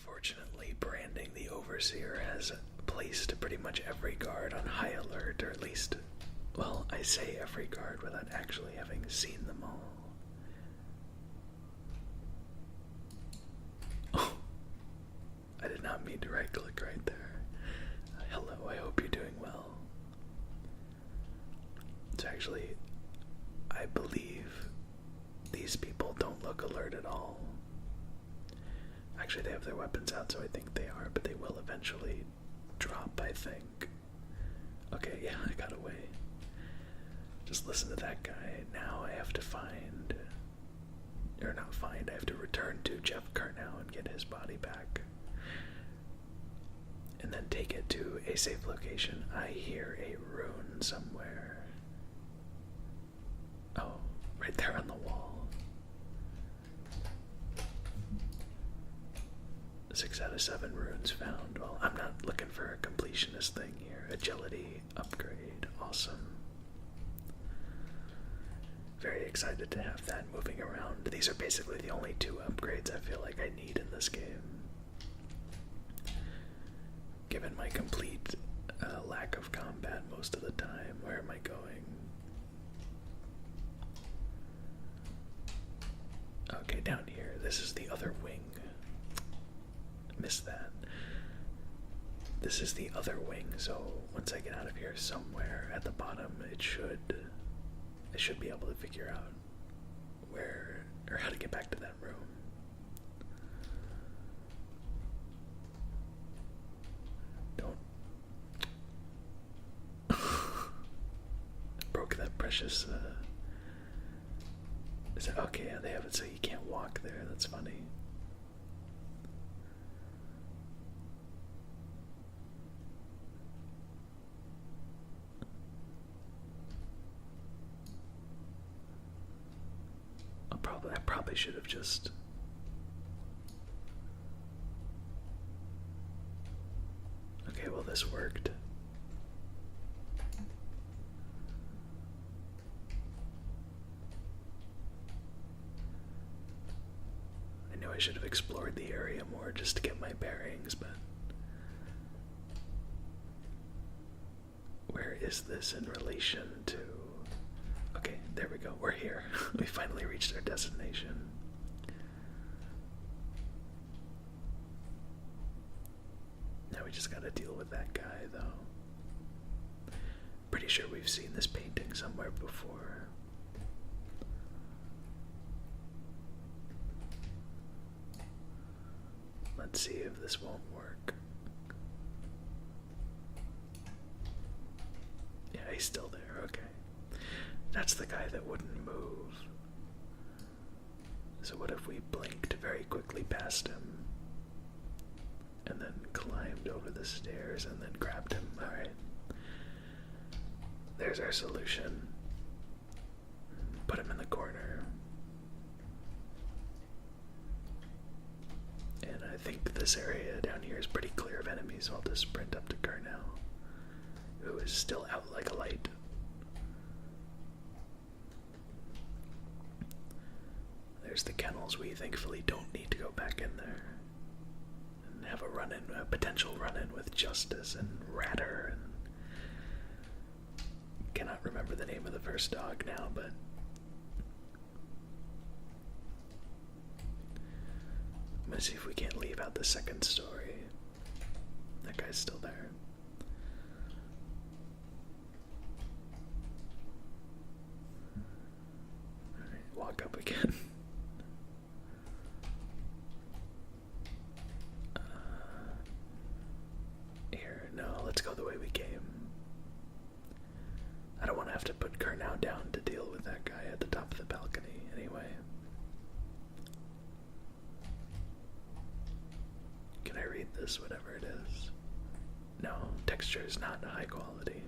Unfortunately, branding the Overseer has placed pretty much every guard on high alert, or at least, well, I say every guard without actually having seen them all. Oh, I did not mean to right-click right there. Hello, I hope you're doing well. So actually, I believe these people don't look alert at all. Actually, they have their weapons out, so I think they are, but they will eventually drop, I think. Okay, yeah, I got away. Just listen to that guy. Now I have to find, or not find, I have to return to Jeff Carnow and get his body back. And then take it to a safe location. I hear a rune somewhere. Oh, right there on the wall. 6 out of 7 runes found. Well, I'm not looking for a completionist thing here. Agility upgrade. Awesome. Very excited to have that moving around. These are basically the only 2 upgrades I feel like I need in this game. Given my complete lack of combat most of the time. Where am I going? Okay, down here. This is the other wing. Missed that. This is the other wing, so once I get out of here somewhere at the bottom, I should be able to figure out where, or how to get back to that room. Don't. Broke that precious, is it, okay, yeah, they have it so you can't walk there, that's funny. I probably should have just... Okay, well this worked. I knew I should have explored the area more just to get my bearings, but... Where is this in relation to... Okay, there we go. We're here. We finally reached our destination. Now we just gotta deal with that guy, though. Pretty sure we've seen this painting somewhere before. Let's see if this won't work. Yeah, he's still there. Okay. That's the guy that wouldn't move. So what if we blinked very quickly past him and then climbed over the stairs and then grabbed him? Alright. There's our solution. Put him in the corner. And I think this area down here is pretty clear of enemies, so I'll just sprint up to Carnow, who is still out like a light. There's the kennels. We thankfully don't need to go back in there and have a potential run-in with Justice and Ratter, and cannot remember the name of the first dog now, but I'm gonna see if we can't leave out the second story. That guy's still there. Alright, walk up again. Let's go the way we came. I don't want to have to put Carnow down to deal with that guy at the top of the balcony anyway. Can I read this, whatever it is? No, texture is not high quality.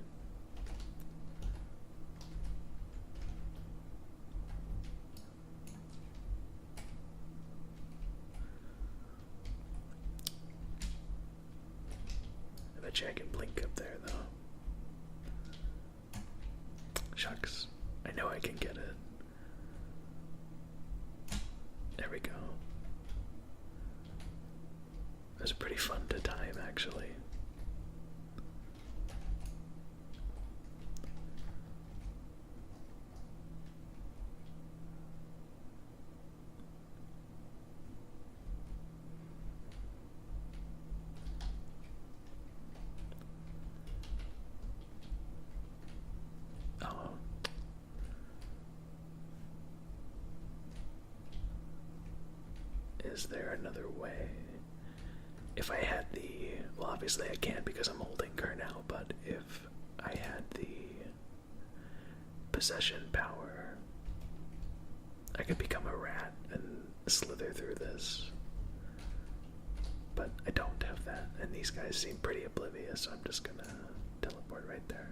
I can blink up there, though. Shucks. I know I can get it. There we go. was pretty fun to time, actually. Oh. Is there another way? If I had the... Well, obviously I can't because I'm holding her now, but if I had the possession power, I could become a rat and slither through this. But I don't have that, and these guys seem pretty oblivious, so I'm just gonna teleport right there.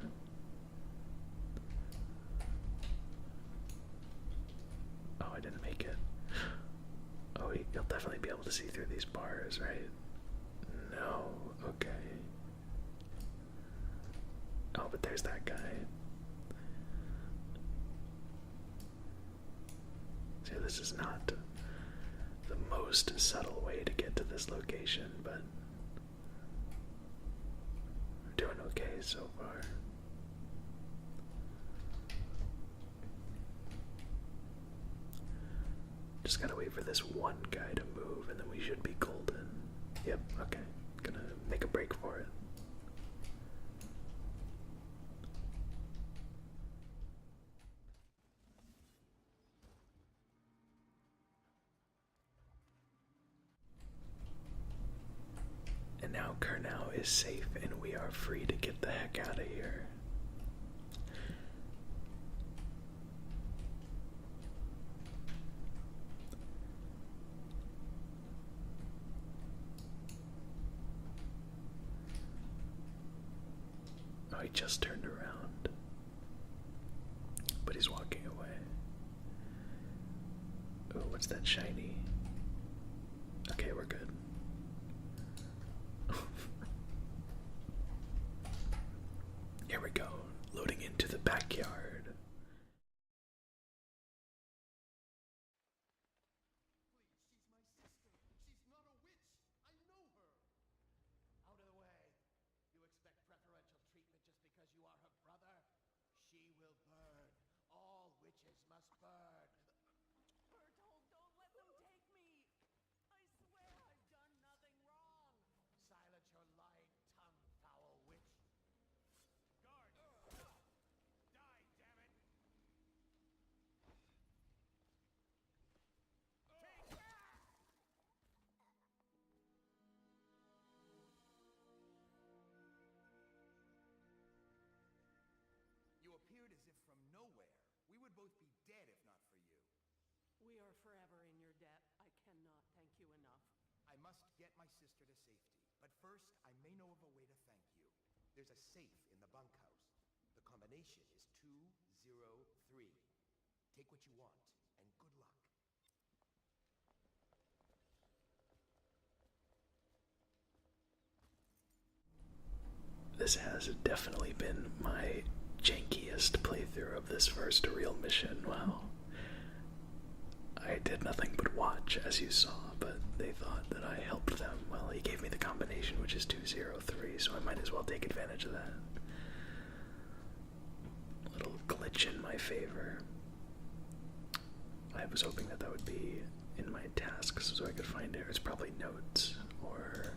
Oh, I didn't make it. Oh, he'll definitely be able to see through these bars, right? No, okay. Oh, but there's that guy. See, this is not the most subtle way to get to this location, but we're doing okay so far. Just gotta wait for this one guy to move and then we should be golden. Yep, okay. Gonna make a break for it. And now Kurnow is safe and we are free to get the heck out of here. Oh, he just turned around. But he's walking away. Oh, what's that shiny? Okay, we're good. Here we go, loading into the backyard. Please, she's my sister. She's not a witch. I know her. Out of the way. You expect preferential treatment just because you are her brother? She will burn. All witches must burn. Bertold, don't let them take me. I swear I've done nothing wrong. Silence your lying tongue, foul witch. Guard! Die, damn it! Take that! You appeared as if from nowhere. We would both be dead if not for you. We are forever in your debt. I cannot thank you enough. I must get my sister to safety, but first I may know of a way to thank you. There's a safe in the bunkhouse. The combination is 203. Take what you want, and good luck. This has definitely been my jankiest playthrough of this first real mission. Wow. I did nothing but watch, as you saw, but they thought that I helped them. Well, he gave me the combination, which is 203, so I might as well take advantage of that. Little glitch in my favor. I was hoping that that would be in my tasks so I could find it. It's probably notes, or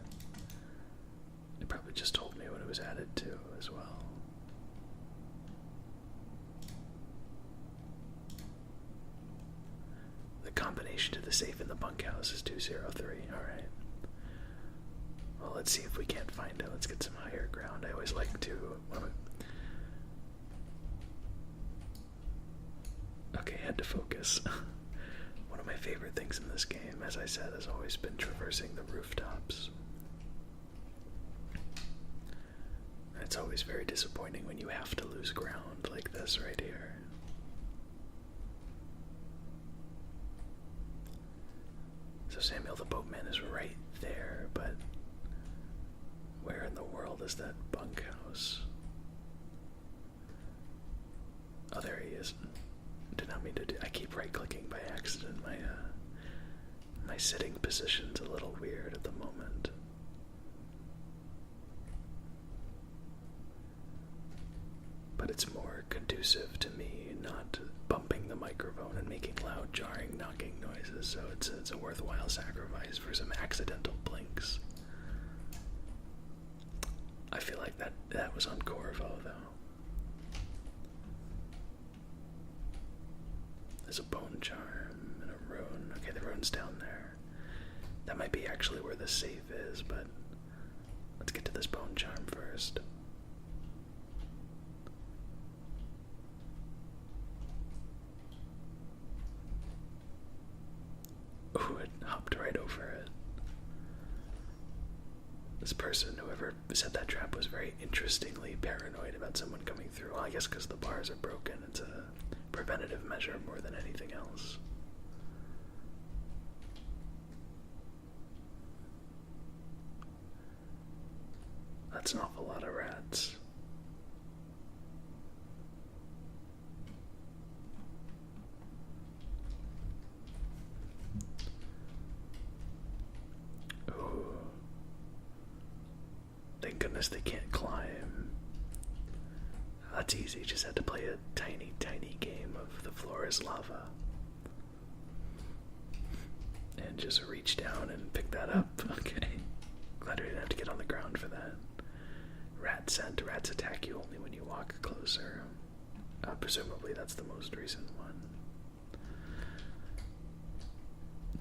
it probably just told me what it was added to as well. The combination to the safe in the bunkhouse is 203. Alright. Well, let's see if we can't find it. Let's get some higher ground. I always like to... Okay, had to focus. One of my favorite things in this game, as I said, has always been traversing the rooftops. It's always very disappointing when you have to lose ground like this right here. So Samuel the boatman is right there, but where in the world is that bunkhouse? Oh, there he is. Did not mean to do. I keep right-clicking by accident. My sitting position's a little weird at the moment. but it's more conducive to me not bumping the microphone and making loud, jarring, knocking noises, so it's a worthwhile sacrifice for some accidental blinks. I feel like that was on Corvo, though. There's a bone charm and a rune. Okay, the rune's down there. That might be actually where the safe is, but let's get to this bone charm first. Ooh, it hopped right over it. This person, whoever set that trap, was very interestingly paranoid about someone coming through. Well, I guess because the bars are broken. It's a preventative measure more than anything else. That's an awful lot of rats. Ooh. Thank goodness they can't climb. That's easy, just had to play a tiny, tiny game of the floor is lava. And just reach down and pick that up. Okay. Glad we didn't have to get on the ground for that. Rat scent. Rats attack you only when you walk closer. Presumably that's the most recent one.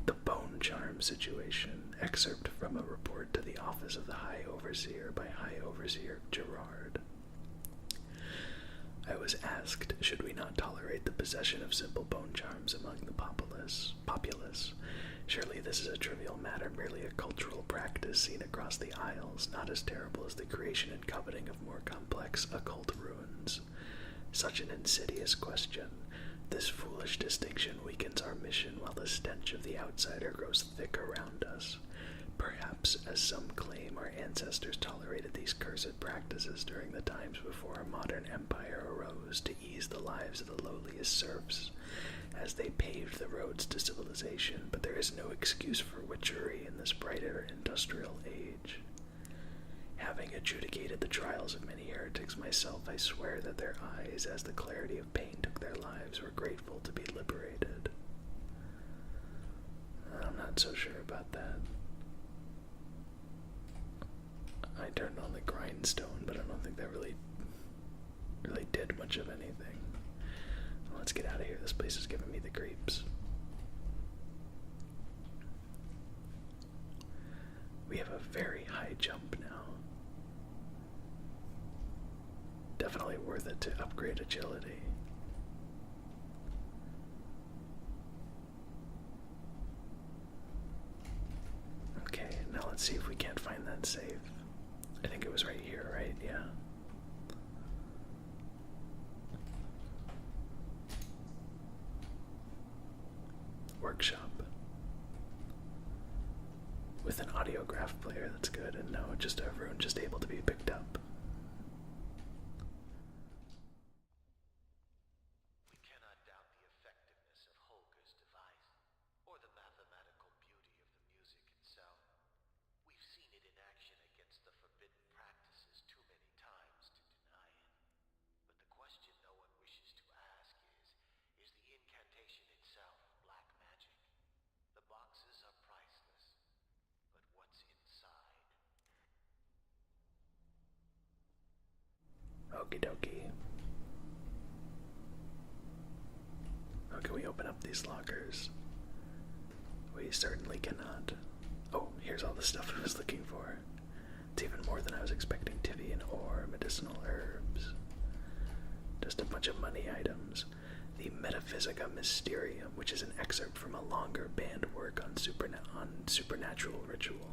The bone charm situation. Excerpt from a report to the office of the High Overseer by High Overseer Gerard. I was asked, should we not tolerate the possession of simple bone charms among the populace? Surely this is a trivial matter, merely a cultural practice seen across the Isles, not as terrible as the creation and coveting of more complex occult ruins. Such an insidious question. This foolish distinction weakens our mission while the stench of the outsider grows thick around us. Perhaps, as some claim, our ancestors tolerated these cursed practices during the times before a modern empire arose to ease the lives of the lowliest serfs, as they paved the roads to civilization, but there is no excuse for witchery in this brighter industrial age. Having adjudicated the trials of many heretics myself, I swear that their eyes, as the clarity of pain took their lives, were grateful to be liberated. I'm not so sure about that. I turned on the grindstone, but I don't think that really did much of anything. Well, let's get out of here. This place is giving me the creeps. We have a very high jump now. Definitely worth it to upgrade agility. Okay, now let's see if we can't find that safe. I think it was right here, right? Yeah. Workshop. With an audiograph player, that's good. And no, just a rune just able to be picked up. We cannot doubt the effectiveness of Holger's device, or the mathematical beauty of the music itself. We've seen it in action against the forbidden practices too many times to deny it. But the question no one wishes to ask is the incantation itself black magic? The boxes are priceless, but what's inside? Okie dokie. How can we open up these lockers? We certainly cannot. Oh, here's all the stuff I was looking for. It's even more than I was expecting. Tivian ore, medicinal herbs. Just a bunch of money items. The Metaphysica Mysterium, which is an excerpt from a longer banned work on supernatural ritual.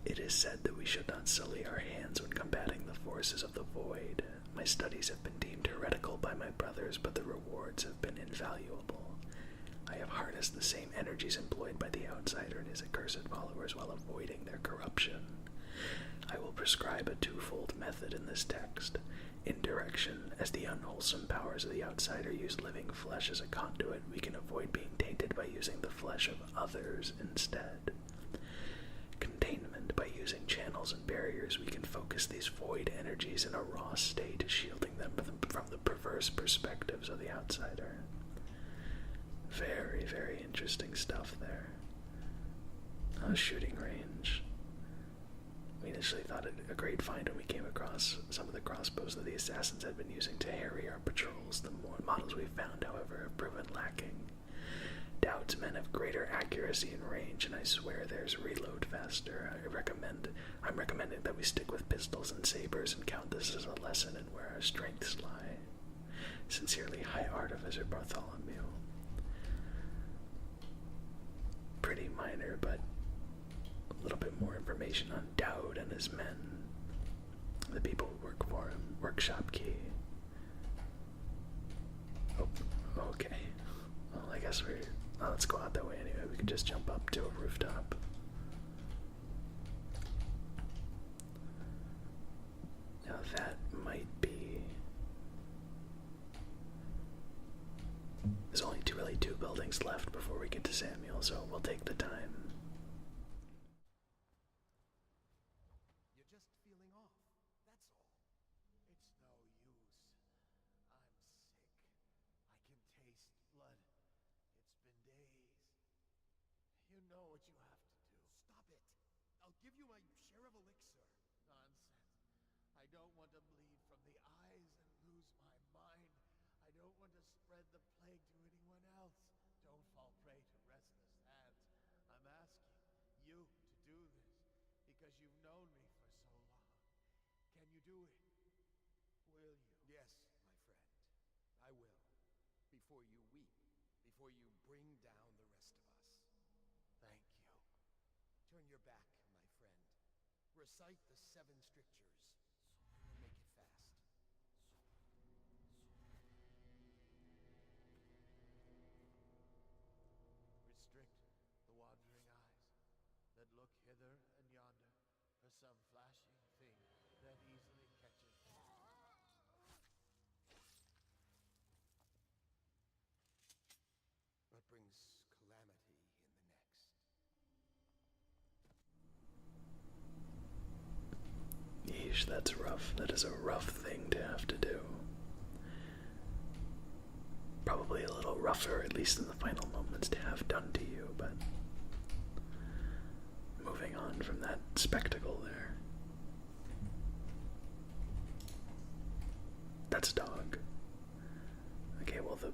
It is said that we should not sully our hands when combating the forces of the void. My studies have been deemed heretical by my brothers, but the rewards have been invaluable. I have harnessed the same energies employed by the outsider and his accursed followers while avoiding their corruption. I will prescribe a twofold method in this text. Indirection, as the unwholesome powers of the outsider use living flesh as a conduit, we can avoid being tainted by using the flesh of others instead. Containment, by using channels and barriers sabers, we can focus these void energies in a raw state, shielding them from the perverse perspectives of the outsider. Very, very interesting stuff there. Shooting range. We initially thought it a great find when we came across some of the crossbows that the assassins had been using to harry our patrols. The more models we've found, however, have proven lacking. Doubt's men have greater accuracy and range, and I swear theirs reload faster. I'm recommending that we stick with pistols and sabers and count this as a lesson in where our strengths lie. Sincerely, High Artificer Bartholomew. Pretty minor, but a little bit more information on Dowd and his men. The people who work for him. Workshop key. Oh, okay. Well, I guess let's go out that way anyway. We could just jump up to a rooftop. Now that might be... There's only really two buildings left before we get to Samuel, so we'll take the time. You're just feeling off, that's all. It's no use. I'm sick. I can taste blood. It's been days. You know what you have to do. Stop it. I'll give you my share of elixir. Nonsense. I don't want to bleed from the eyes and lose my mind. I don't want to spread the plague to anyone else. Don't fall prey to restless hands. I'm asking you to do this because you've known me for so long. Can you do it? Will you? Yes, my friend. I will. Before you weep. Before you bring down the rest of us. Thank you. Turn your back, my friend. Recite the 7 strictures. And make it fast. Restrict the wandering eyes that look hither and yonder for some flashing thing that easily catches. But brings calamity in the next. Yeesh, that's rough. That is a rough thing to have to do. Probably a little rougher, at least in the final moments, to have done to you, but moving on from that spectacle there. That's a dog. Okay, well the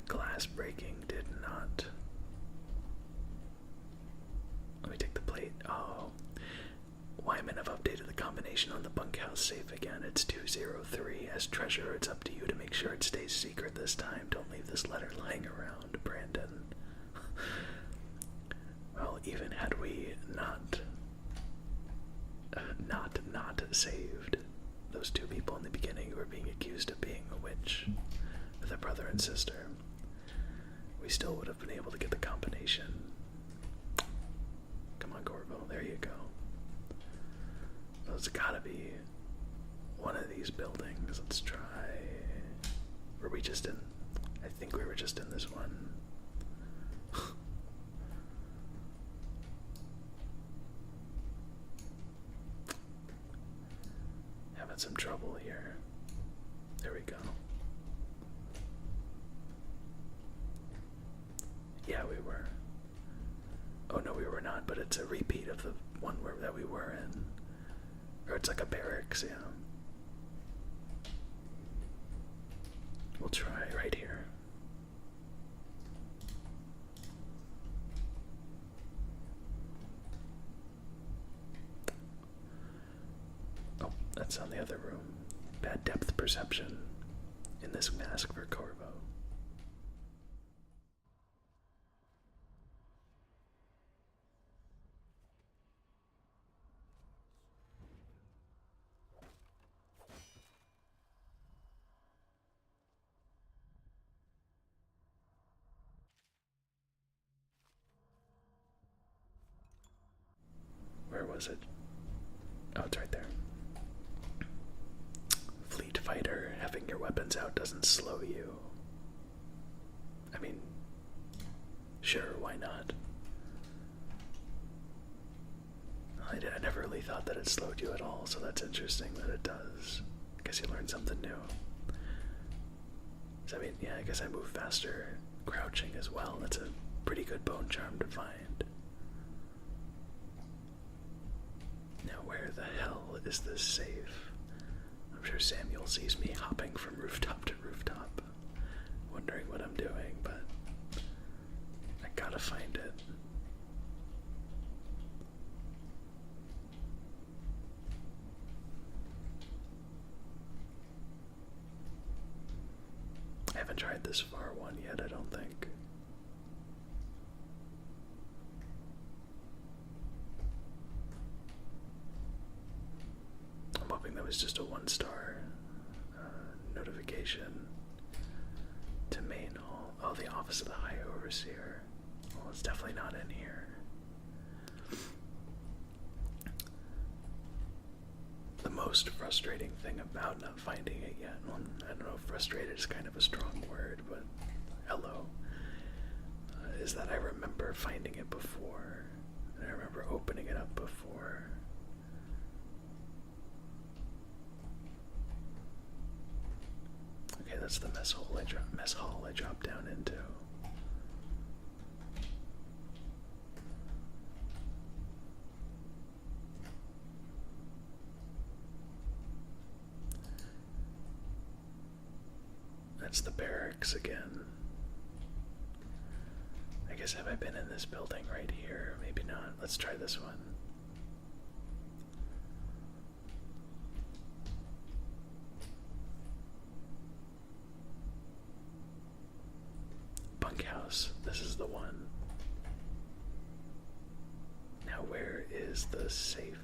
glass breaking did not. Let me take the plate. Oh. Wyman have updated the combination on the bunkhouse safe again. It's 203. As treasurer, it's up to you to make sure it stays secret this time. Don't leave this letter lying around, Brandon. Well, even had we not saved those 2 people in the beginning who were being accused of being a witch, the brother and sister, we still would have been able to get the combination. Come on, Corvo, there you go. Well, it's gotta be one of these buildings. Let's try. Were we just in? I think we were just in this one. Having some trouble here. There we go. Yeah, we were. Oh no, we were not, but it's a repeat of the one that we were in. Or it's like a barracks, yeah. We'll try right here. Oh, that's on the other room. Bad depth perception in this mask for Corvo. Where was it? Oh, it's right there. Fleet fighter, having your weapons out doesn't slow you. I mean, that it slowed you at all, so that's interesting that it does. I guess you learned something new. So, I mean, yeah, I guess I move faster crouching as well. That's a pretty good bone charm to find. Now, where the hell is this safe? I'm sure Samuel sees me hopping from rooftop to rooftop, wondering what I'm doing, but I gotta find it. I haven't tried this far one yet, I don't think. I'm hoping that was just a 1-star notification to main hall. Oh, the office of the High Overseer. Well, it's definitely not in here. The most frustrating thing about not finding it yet, well, I don't know if frustrated is kind of a strong word, but hello, is that I remember finding it before, and I remember opening it up before. Okay, that's the mess hall I dropped down into. That's the barracks again. I guess have I been in this building right here? Maybe not. Let's try this one. Bunkhouse. This is the one. Now where is the safe?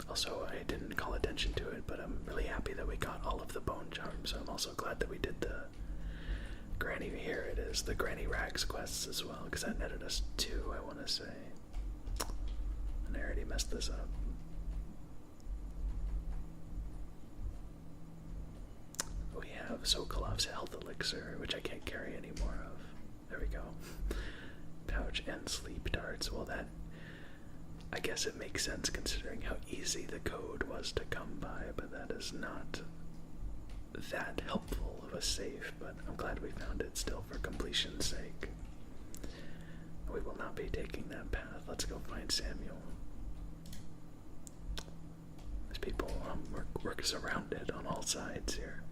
Also, I didn't call attention to it, but I'm really happy that we got all of the bone charms. So I'm also glad that we did the Granny, here it is, the Granny Rags quests as well, because that netted us 2, I want to say. And I already messed this up. We have Sokolov's health elixir, which I can't carry any more of. There we go. Pouch and sleep darts. Well, that, I guess it makes sense considering how easy the code was to come by, but that is not that helpful of a safe, but I'm glad we found it still for completion's sake. We will not be taking that path. Let's go find Samuel. There's people we're surrounded on all sides here.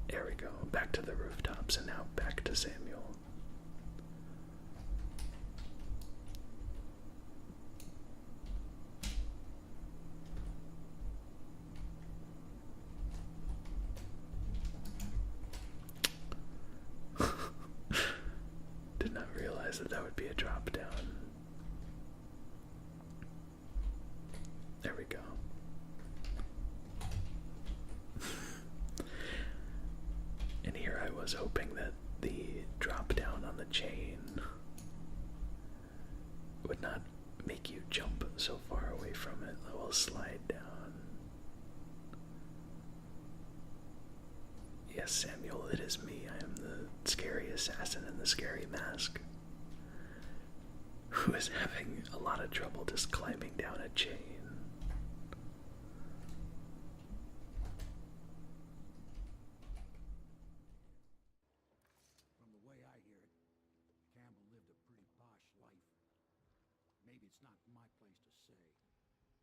There we go, back to the rooftops and now back to Samuel. Did not realize that would be a drop down. There we go. And here I was hoping that the drop down on the chain would not make you jump so far away from it. I will slide down. Yes, Samuel, it is me. I am the scary assassin in the scary mask, who is having a lot of trouble just climbing down a chain. From the way I hear it, Campbell lived a pretty posh life. Maybe it's not my place to say,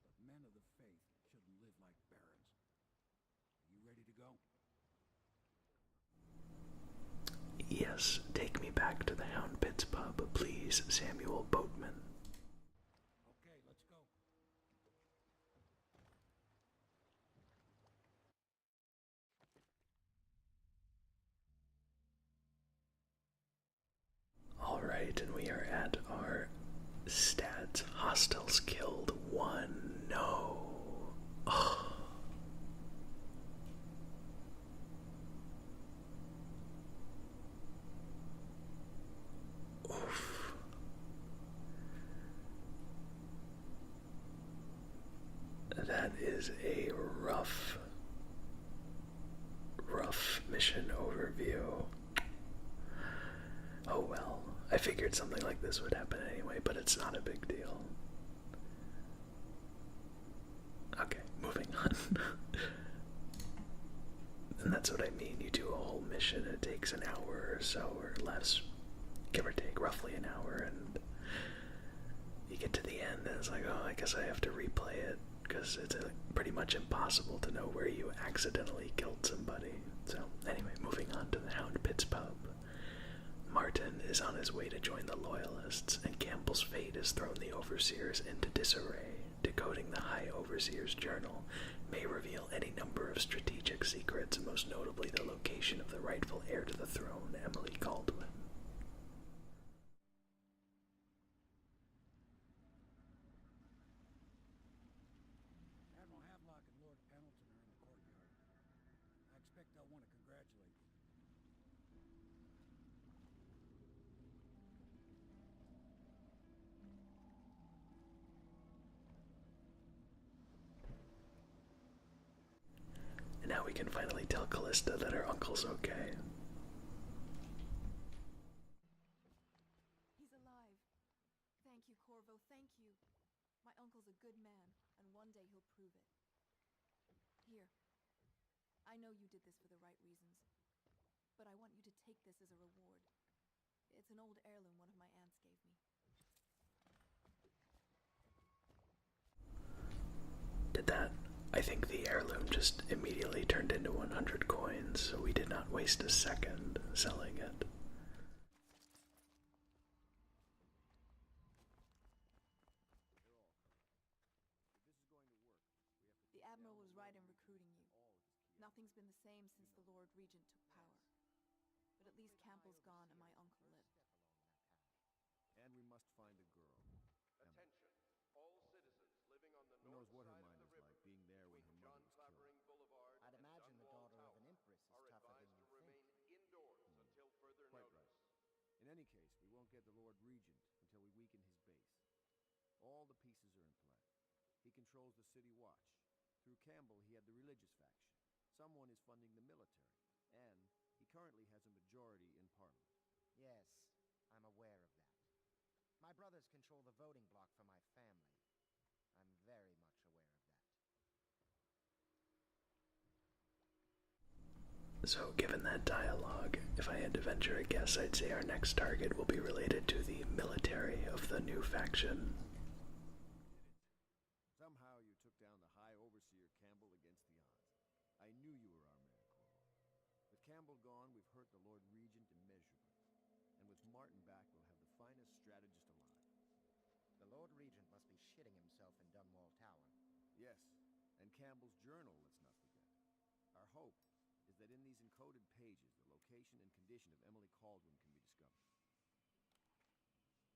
but men of the faith shouldn't live like barons. Are you ready to go? Yes, take me back to the Hound Pits pub, please, Samuel Boatman. Okay, let's go. Alright, and we are at our stats. Hostiles killed 1. No. Oh. Oof. That is a rough mission overview. Oh well, I figured something like this would happen anyway, but it's not a big deal. Okay, moving on. And that's what I mean, you do a whole mission, it takes an hour or so, or less, give or take, roughly an hour, and you get to the end, and it's like, oh, I guess I have to replay it, because it's pretty much impossible to know where you accidentally killed somebody. So, anyway, moving on to the Hound Pit's pub. Martin is on his way to join the Loyalists, and Campbell's fate has thrown the Overseers into disarray. Decoding the High Overseer's journal may reveal any number of strategic secrets, most notably the location of the rightful heir to the throne, Emily Caldwin. Admiral Havelock and Lord Hamilton are in the courtyard. I expect they'll want to congratulate you. And now we can finally tell Callista that her uncle's okay. He's alive. Thank you, Corvo, thank you. My uncle's a good man, and one day he'll prove it. Here. I know you did this for the right reasons, but I want you to take this as a reward. It's an old heirloom one of my aunts gave me. Did that? I think the heirloom just immediately turned into 100 coins, so we did not waste a second selling it. The Admiral was right in recruiting you. Nothing's been the same since the Lord Regent took power. But at least Campbell's gone and my uncle lives. And we must find a girl. Attention, all citizens living on the Who knows north what her side mind of is the like, river being there when her between mother John was killed. Clavering Boulevard I'd and imagine the Dunwall daughter of Tower an empress is are tougher than advised you to remain think. indoors until further Quite notice. right. In any case, we won't get the Lord Regent until we weaken his base. All the pieces are in play. He controls the city watch. Through Campbell, he had the religious faction. Someone is funding the military. And he currently has a majority in Parliament. Yes, I'm aware of that. My brothers control the voting bloc for my family. I'm very much aware of that. So, given that dialogue, if I had to venture a guess, I'd say our next target will be related to the military of the new faction. Somehow you took down the High Overseer Campbell against the odds. I knew you were our man, Corvo. With Campbell gone, we've hurt the Lord Regent immeasurably. And with Martin back, we'll have the finest strategist alive. The Lord Regent must be shitting himself in Dunwall Tower. Yes, and Campbell's journal, let's not forget. Our hope is that in these encoded pages, the location and condition of Emily Caldwin can be discovered.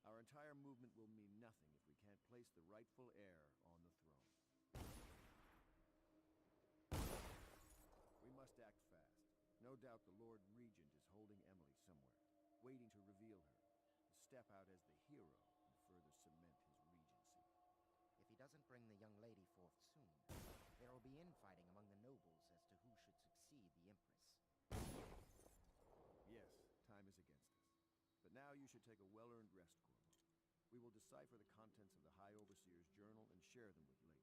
Our entire movement will mean nothing if we can't place the rightful heir on the throne. We must act fast. No doubt the Lord Regent is holding Emily somewhere, waiting to reveal her, to step out as the hero and further cement his regency. If he doesn't bring the young lady forth soon, there will be infighting among the nobles as to who should succeed the Empress. Yes, time is against us. But now you should take a well-earned rest, Corvo. We will decipher the contents of the High Overseer's journal and share them with later.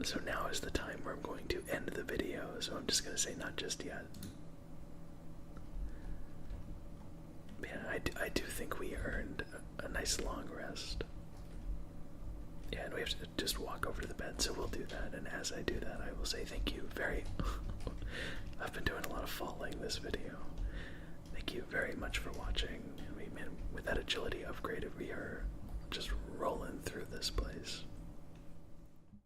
So now is the time where I'm going to end the video, so I'm just going to say not just yet. Yeah, I do think we earned a nice long rest. Yeah, and we have to just walk over to the bed, so we'll do that, and as I do that, I will say thank you very... I've been doing a lot of falling this video. Thank you very much for watching. I mean, with that agility upgrade, we are just rolling through this place.